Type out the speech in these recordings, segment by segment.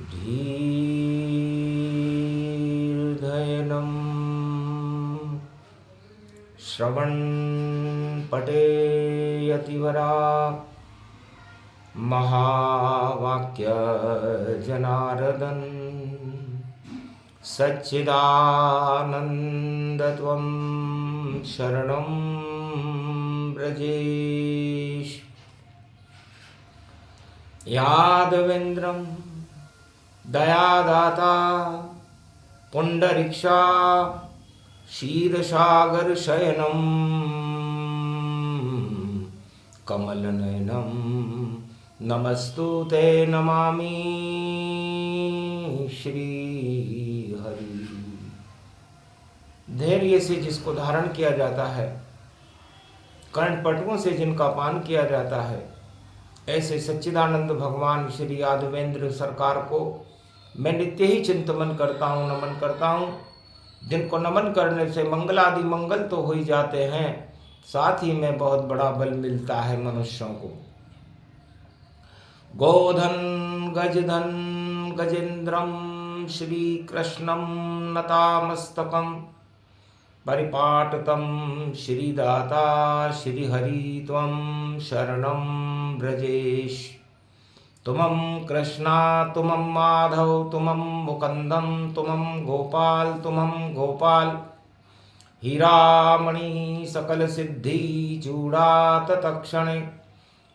धीर्धयनं श्रवणपटेयतिवरा महावाक्यजनार्दन सच्चिदानन्दत्वं शरणं व्रजेश। यादवेन्द्रं दयादाता पुंडरीक्षा क्षीरसागरशयनं कमलनयनं नमस्तुते नमामि श्री हरि। धैर्य से जिसको धारण किया जाता है, कर्णपटुओं से जिनका पान किया जाता है, ऐसे सच्चिदानंद भगवान श्री यादवेंद्र सरकार को मैं नित्य ही चिंतन करता हूँ, नमन करता हूँ। जिनको नमन करने से मंगलादि मंगल तो हो ही जाते हैं, साथ ही में बहुत बड़ा बल मिलता है मनुष्यों को। गोधन गजधन गजेन्द्रम श्री कृष्णम नतामस्तकम परिपाटतम श्रीदाता श्रीहरि त्वं शरणं व्रजेश। तुमं कृष्णा तुमं माधव तुमं मुकुन्दं तुमं गोपाल तुमं गोपाल। हीरामणि सकल सिद्धि चूड़ात तत्क्षणे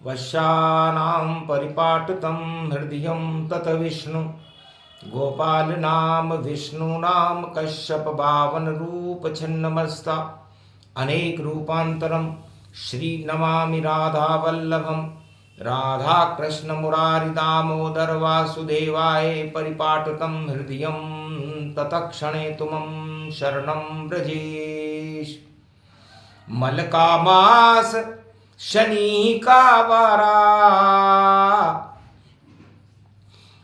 वश्यानां परिपाटतं हृदयं तत विष्णु। गोपाल नाम विष्णु नाम कश्यप बावन रूप छिन्नमस्ता अनेक रूपांतरम। श्री नमामि राधा वल्लभम राधा कृष्ण मुरारी दामोदर वासुदेवाय परिपाटतं हृदयं तत्क्षणे तुमं शरणं व्रजेश। मलका मास शनि का वारा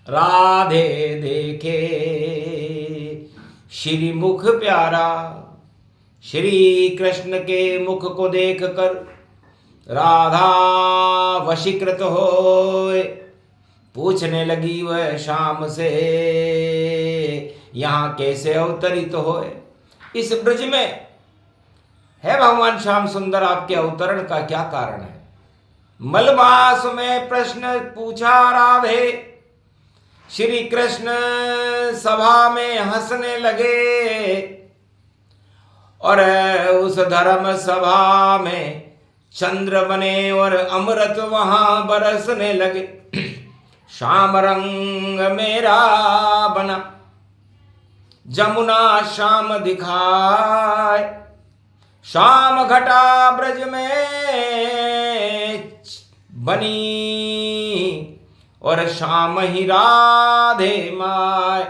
राधे देखे श्री मुख प्यारा। श्री कृष्ण के मुख को देख कर राधा वशीकृत होए, पूछने लगी वह शाम से यहाँ कैसे अवतरित होए। इस ब्रज में है भगवान श्याम सुंदर, आपके अवतरण का क्या कारण है। मलमास में प्रश्न पूछा राधे। श्री कृष्ण सभा में हंसने लगे और उस धर्म सभा में चंद्र बने और अमृत वहां बरसने लगे। श्याम रंग मेरा बना जमुना श्याम दिखाए। श्याम घटा ब्रज में बनी और श्याम ही राधे माय।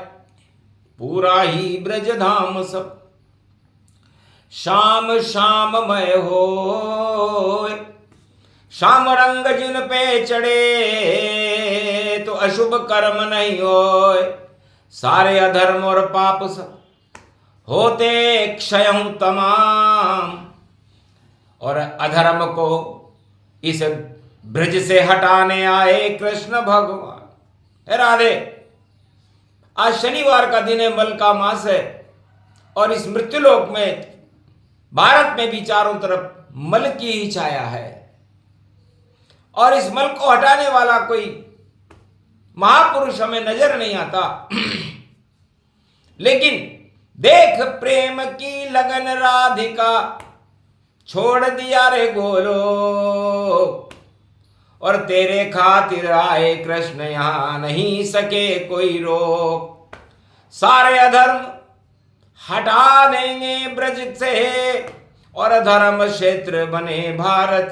पूरा ही ब्रज धाम सब श्याम श्याममय होय। श्याम रंग जिन पे चढ़े तो अशुभ कर्म नहीं होय। सारे अधर्म और पाप सब होते क्षय तमाम। और अधर्म को इस ब्रज से हटाने आए कृष्ण भगवान। हे राधे, आज शनिवार का दिन है, मल का मास है और इस मृत्युलोक में भारत में भी चारों तरफ मल की ही छाया है और इस मल को हटाने वाला कोई महापुरुष हमें नजर नहीं आता। लेकिन देख प्रेम की लगन राधिका छोड़ दिया रे गोलोक। और तेरे खातिर आए कृष्ण, यहां नहीं सके कोई रोक। सारे अधर्म हटा देंगे ब्रज से और धर्म क्षेत्र बने भारत।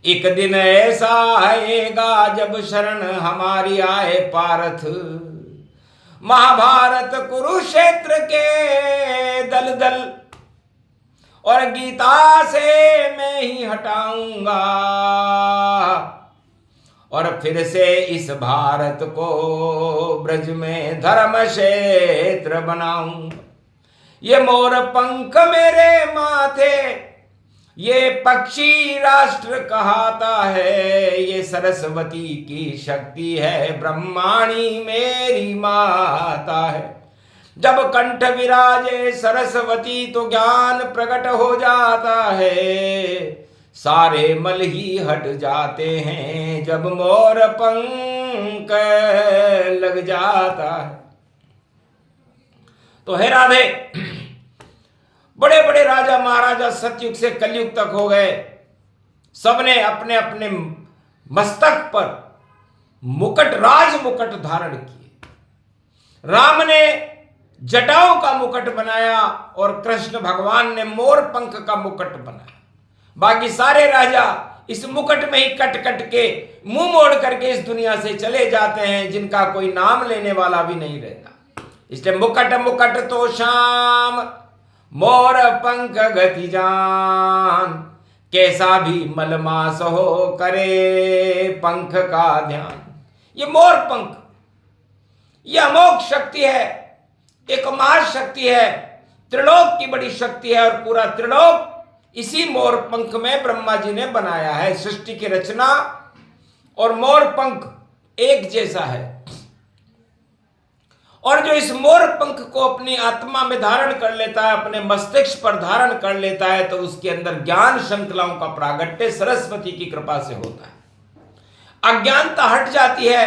एक दिन ऐसा आएगा जब शरण हमारी आए पारथ। महाभारत कुरुक्षेत्र के दल दल और गीता से मैं ही हटाऊंगा और फिर से इस भारत को ब्रज में धर्म क्षेत्र बनाऊंगा। ये मोर पंख मेरे माथे ये पक्षी राष्ट्र कहाता है, ये सरस्वती की शक्ति है, ब्रह्माणी मेरी माता है। जब कंठ विराजे सरस्वती तो ज्ञान प्रकट हो जाता है, सारे मल ही हट जाते हैं जब मोर पंख लग जाता है। तो हे राधे, बड़े बड़े राजा महाराजा सतयुग से कलयुग तक हो गए, सबने अपने अपने मस्तक पर मुकुट, राज मुकुट धारण किए। राम ने जटाओं का मुकुट बनाया और कृष्ण भगवान ने मोर पंख का मुकुट बनाया। बाकी सारे राजा इस मुकुट में ही कट कट के मुंह मोड़ करके इस दुनिया से चले जाते हैं, जिनका कोई नाम लेने वाला भी नहीं रहता। इसलिए मुकुट मुकुट तो श्याम, मोर पंख गति जान, कैसा भी मलमास हो करे पंख का ध्यान। ये मोर पंख, यह अमोघ शक्ति है, एक महाशक्ति है, त्रिलोक की बड़ी शक्ति है, और पूरा त्रिलोक इसी मोर पंख में ब्रह्मा जी ने बनाया है। सृष्टि की रचना और मोर पंख एक जैसा है। और जो इस मोर पंख को अपनी आत्मा में धारण कर लेता है, अपने मस्तिष्क पर धारण कर लेता है, तो उसके अंदर ज्ञान श्रृंखलाओं का प्रागट्य सरस्वती की कृपा से होता है। अज्ञानता हट जाती है,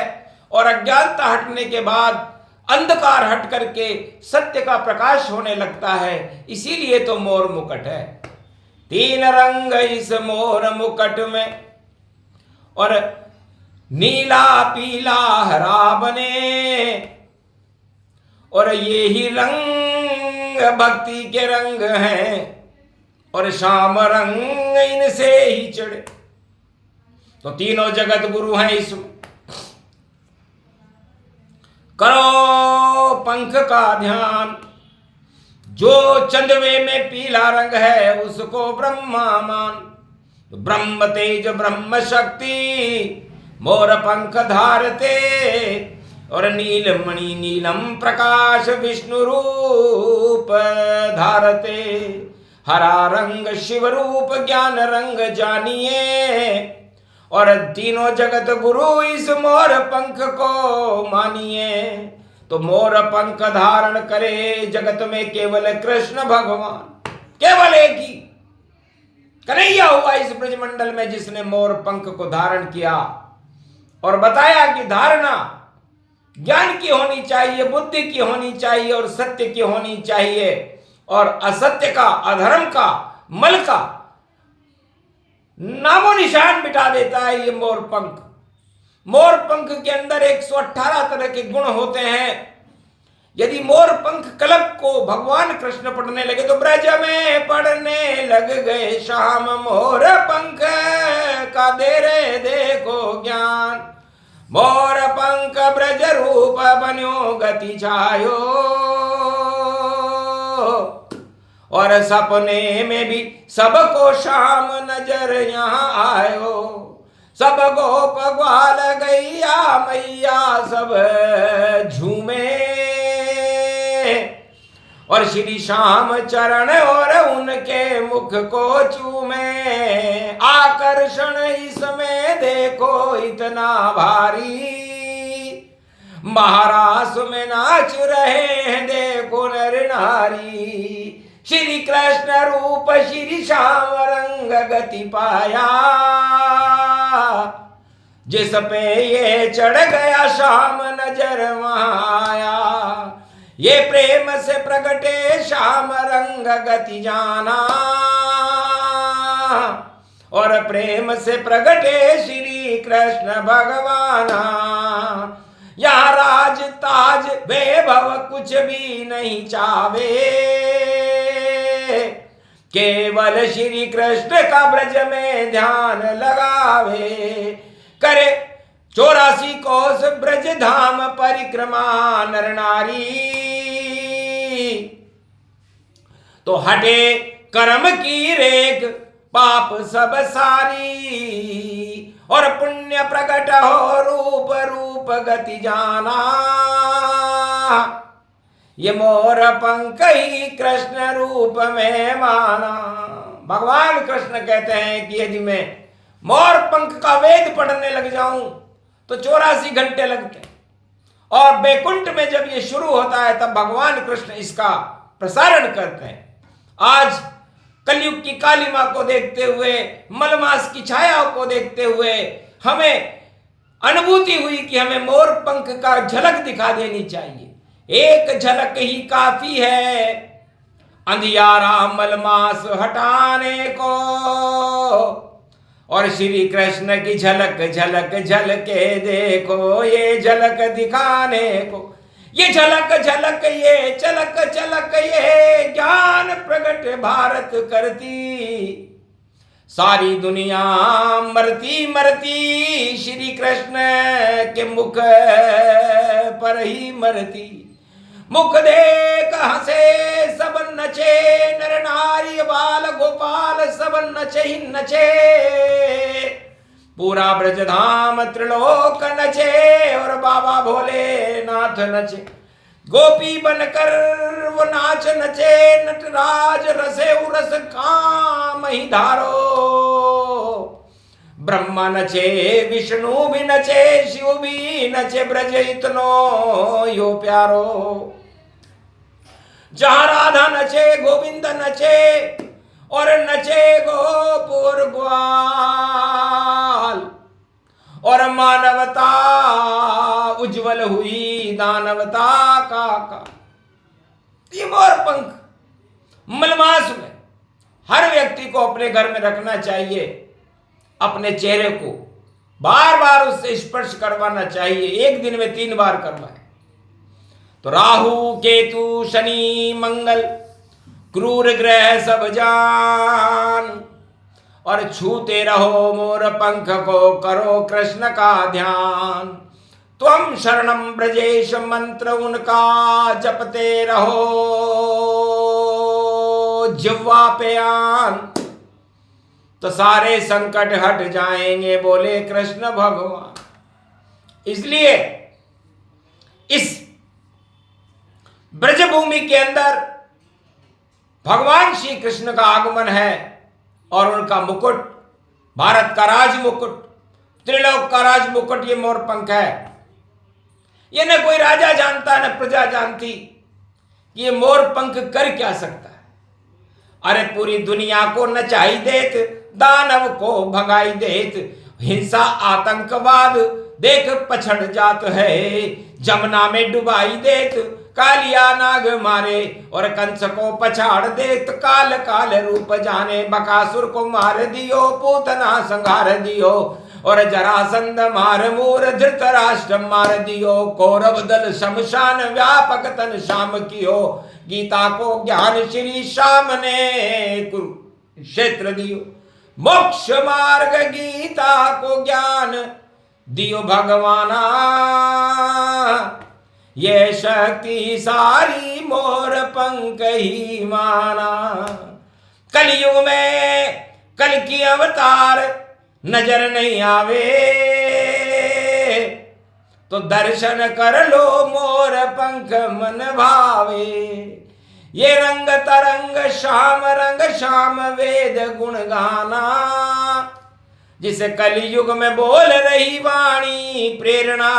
और अज्ञानता हटने के बाद अंधकार हट करके सत्य का प्रकाश होने लगता है। इसीलिए तो मोर मुकुट है। तीन रंग इस मोर मुकुट में, और नीला पीला हरा बने, और ये ही रंग भक्ति के रंग हैं, और श्याम रंग इनसे ही चढ़े। तो तीनों जगत गुरु हैं इसमें। करो पंख का ध्यान, जो चंदवे में पीला रंग है उसको ब्रह्मा मान। ब्रह्म तेज ब्रह्म शक्ति मोर पंख धारते, और नीलमणि नीलम प्रकाश विष्णु रूप धारते। हरा रंग शिव रूप ज्ञान रंग जानिए, और तीनों जगत गुरु इस मोर पंख को मानिए। तो मोर पंख धारण करे जगत में केवल कृष्ण भगवान, केवल एक ही कन्हैया हुआ इस ब्रजमंडल में जिसने मोर पंख को धारण किया। और बताया कि धारणा ज्ञान की होनी चाहिए, बुद्धि की होनी चाहिए, और सत्य की होनी चाहिए, और असत्य का, अधर्म का, मल का नामो निशान मिटा देता है ये मोर पंख। मोर पंख के अंदर 118 तरह के गुण होते हैं। यदि मोर पंख कलप को भगवान कृष्ण पढ़ने लगे तो ब्रज में पढ़ने लग गए श्याम, मोर पंख का दे रे देखो ज्ञान। मोर पंख ब्रज रूप बन्यो गति छायो, और सपने में भी सबको श्याम नजर यहाँ आयो। सब गोप ग्वाल गैया मैया सब झूमे, और श्री श्याम चरण और उनके मुख को चूमे। आकर्षण इसमें देखो इतना भारी, महारास में नाच रहे हैं देखो नर नारी। श्री कृष्ण रूप श्री श्याम रंग गति पाया, जिस पे ये चढ़ गया श्याम नजर माया। ये प्रेम से प्रगटे श्याम रंग गति जाना, और प्रेम से प्रगटे श्री कृष्ण भगवाना। यहाँ राज ताज वैभव कुछ भी नहीं चावे, केवल श्री कृष्ण का ब्रज में ध्यान लगावे। करे 84 कोस ब्रज धाम परिक्रमा नर नारी, तो हटे कर्म की रेख पाप सब सारी, और पुण्य प्रकट हो रूप रूप गति जाना। ये मोर पंख ही कृष्ण रूप में माना। भगवान कृष्ण कहते हैं कि यदि मैं मोर पंख का वेद पढ़ने लग जाऊं तो 84 घंटे लगते हैं, और बैकुंठ में जब ये शुरू होता है तब भगवान कृष्ण इसका प्रसारण करते हैं। आज कलयुग की कालिमा को देखते हुए, मलमास की छायाओं को देखते हुए हमें अनुभूति हुई कि हमें मोर पंख का झलक दिखा देनी चाहिए। एक झलक ही काफी है अंधियारा मलमास हटाने को, और श्री कृष्ण की झलक झलक झलके देखो, ये झलक दिखाने को, ये झलक झलक ये चलक चलक ये ज्ञान प्रगट भारत करती, सारी दुनिया मरती मरती श्री कृष्ण के मुख पर ही मरती। मुख देख हंसे सब नचे, नर नारी बाल गोपाल सब नचे ही नचे, पूरा ब्रजधाम त्रिलोक नचे और बाबा भोलेनाथ नचे। गोपी बनकर वो नाच नचे, नटराज रसे उरस काम ही धारो, ब्रह्मा नचे विष्णु भी नचे शिव भी नचे, ब्रज इतनो यो प्यारो। जहां राधा नचे गोविंद नचे, और नचे गोपुर ग्वाल, और मानवता उज्जवल हुई दानवता का। ये मोर पंख मलमास में हर व्यक्ति को अपने घर में रखना चाहिए, अपने चेहरे को बार बार उससे स्पर्श करवाना चाहिए, एक दिन में 3 बार करवाए। तो राहु केतु शनि मंगल क्रूर ग्रह सब जान, और छूते रहो मोर पंख को करो कृष्ण का ध्यान। त्वम शरणम ब्रजेश मंत्र उनका जपते रहो जिह्वा पे आन, तो सारे संकट हट जाएंगे बोले कृष्ण भगवान। इसलिए इस ब्रजभूमि के अंदर भगवान श्री कृष्ण का आगमन है, और उनका मुकुट भारत का राज मुकुट, त्रिलोक का राज मुकुट ये मोर पंख है। ये न कोई राजा जानता न प्रजा जानती कि ये मोर पंख कर क्या सकता है। अरे पूरी दुनिया को नचाई देत, दानव को भगाई देत, हिंसा आतंकवाद देख पछड़ जात है, जमुना में डुबाई देत, कालिया नाग मारे और कंस को पछाड़ देत, काल काल रूप जाने, बकासुर को मार दियो, पूतना संहार दियो, और जरासंध मार मूर, धृतराष्ट्र मार दियो, कौरव दल शमशान व्यापक तन शाम कियो, गीता को ज्ञान श्री श्याम ने कुरुक्षेत्र दियो, मोक्ष मार्ग गीता को ज्ञान दियो भगवाना, ये शक्ति सारी मोर पंख ही माना। कलयुग में कल की अवतार नजर नहीं आवे, तो दर्शन कर लो मोर पंख मन भावे। ये रंग तरंग श्याम वेद गुण गाना, जिसे कलयुग में बोल रही वाणी, प्रेरणा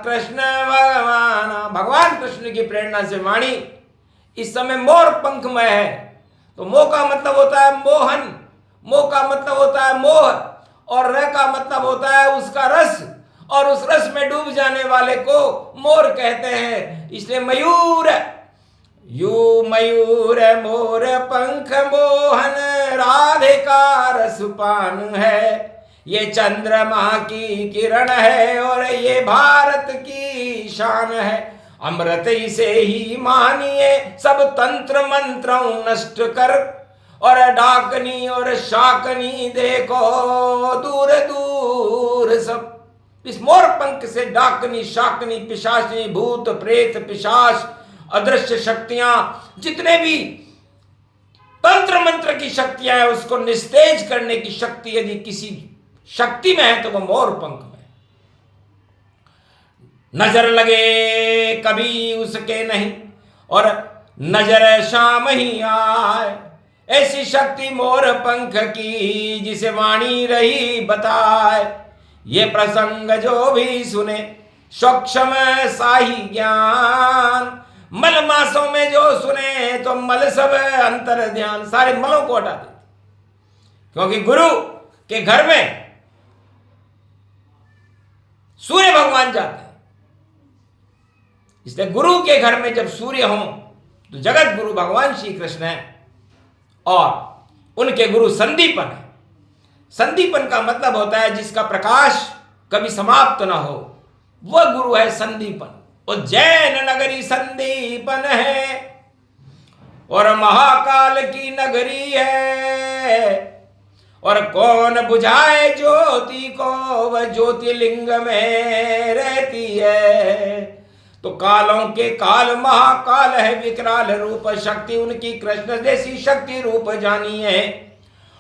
कृष्ण भगवान। भगवान कृष्ण की प्रेरणा से वाणी इस समय मोर पंख में है। तो मोह का मतलब होता है मोहन, मोह का मतलब होता है मोह, और र का मतलब होता है उसका रस, और उस रस में डूब जाने वाले को मोर कहते हैं। इसलिए मयूर यू मयूर मोर पंख मोहन, राधे का रसपान है, ये चंद्रमा की किरण है और ये भारत की शान है। अमृत इसे ही मानिए सब तंत्र मंत्र नष्ट कर, और डाकनी और शाकनी देखो दूर दूर सब। इस मोर पंख से डाकनी शाकनी पिशाचनी भूत प्रेत पिशाच अदृश्य शक्तियां, जितने भी तंत्र मंत्र की शक्तियां हैं, उसको निस्तेज करने की शक्ति यदि किसी शक्ति में है तो वह मोर पंख में। नजर लगे कभी उसके नहीं, और नजर शाम ही आए, ऐसी शक्ति मोर पंख की जिसे वाणी रही बताए। ये प्रसंग जो भी सुने सूक्ष्म साही ज्ञान। मल मासों में जो सुने तो मल सब अंतर ध्यान, सारे मलों को हटा देते। क्योंकि गुरु के घर में सूर्य भगवान जाते हैं, इसलिए गुरु के घर में जब सूर्य हों तो जगत गुरु भगवान श्री कृष्ण है और उनके गुरु संदीपन है। संदीपन का मतलब होता है जिसका प्रकाश कभी समाप्त ना हो, वह गुरु है संदीपन। उज्जैन नगरी संदीपन है और महाकाल की नगरी है। और कौन बुझाए ज्योति को, वह ज्योतिर्लिंग में रहती है। तो कालों के काल महाकाल है, विकराल रूप शक्ति उनकी कृष्ण जैसी शक्ति रूप जानी है।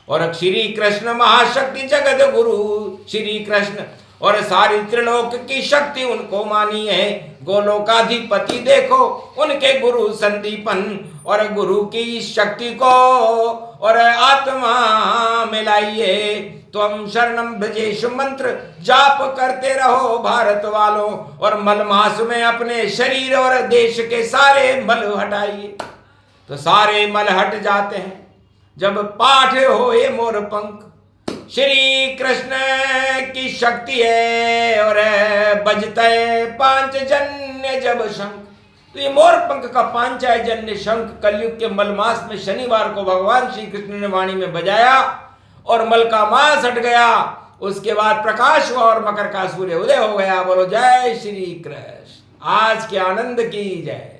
और श्री कृष्ण महाशक्ति जगत गुरु श्री कृष्ण, और सारी त्रिलोक की शक्ति उनको मानी है। गोलोकाधिपति देखो उनके गुरु संदीपन, और गुरु की शक्ति को और आत्मा मिलाइए। तो हम शरणम ब्रजेश मंत्र जाप करते रहो भारत वालों, और मल मास में अपने शरीर और देश के सारे मल हटाइए। तो सारे मल हट जाते हैं जब पाठ होए मोर पंख। श्री कृष्ण की शक्ति है और बजते पांचजन्य जब शंख। तो ये मोर पंख का पांचजन्य शंख कलयुग के मलमास में शनिवार को भगवान श्री कृष्ण ने वाणी में बजाया और मल का मास हट गया। उसके बाद प्रकाश हुआ और मकर का सूर्य उदय हो गया। बोलो जय श्री कृष्ण। आज के आनंद की जय।